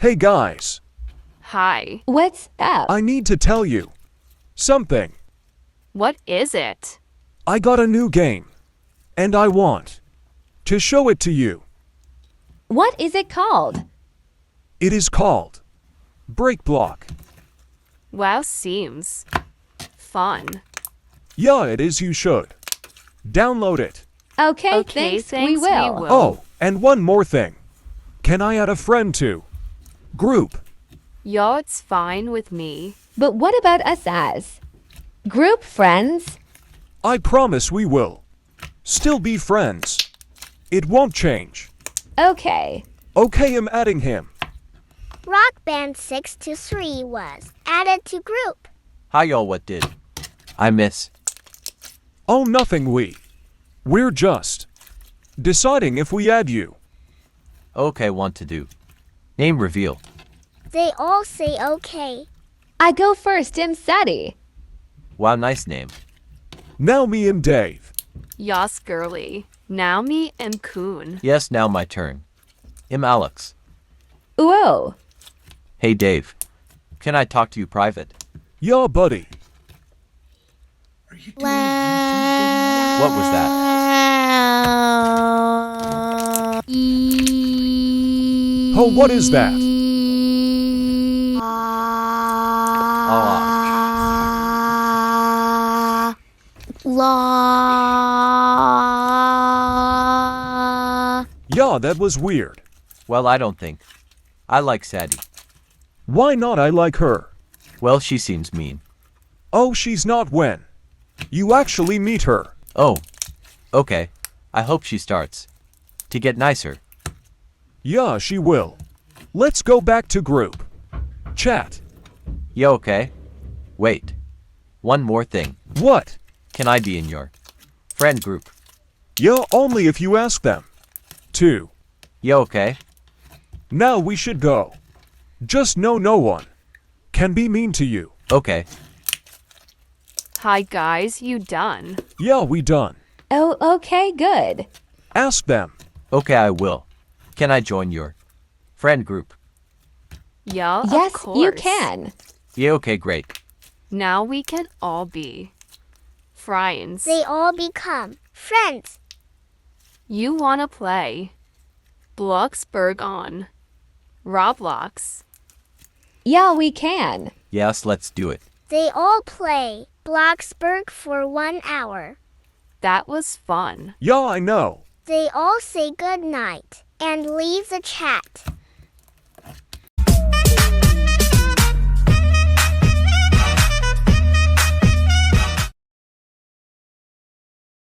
Hey guys, Hi. What's up? I need to tell you something. What is it? I got a new game, and I want to show it to you. What is it called? It is called Break Block. Wow, seems fun. Yeah, it is. You should download it. Okay, Okay, thanks, we will. Oh, and one more thing. Can I add a friend to group? Yeah, it's fine with me. But what about us as group friends? I promise we will still be friends. It won't change. Okay. Okay, I'm adding him. Rock Band 623 was added to group. Hi y'all, what did I miss? Oh, nothing. We're just deciding if we add you. Okay, want to do. Name reveal. They all say okay. I go first, I'm Sadie. Wow, nice name. Now me and Dave. Yas girly. Now me and Coon. Yes, now my turn. I'm Alex. Whoa. Hey Dave. Can I talk to you private? Yeah, buddy. What was that? Oh, what is that? Yeah, that was weird. Well, I don't think. I like Sadie. Why not? I like her. Well, she seems mean. Oh, she's not when you actually meet her. Oh. Okay. I hope she starts to get nicer. Yeah, she will. Let's go back to group chat. Yeah, okay. Wait. One more thing. What? Can I be in your friend group? Yeah, only if you ask them to. Yeah, okay. Now we should go. Just know no one can be mean to you. Okay. Hi guys, you done? Yeah, we done. Oh, okay, good. Ask them. Okay, I will. Can I join your friend group? Yeah, Yes, of course. you can. Yeah, okay, great. Now we can all be friends. They all become friends. You wanna play Bloxburg on Roblox? Yeah, we can. Yes, let's do it. They all play Bloxburg for 1 hour. That was fun. Yeah, I know. They all say good night and leave the chat.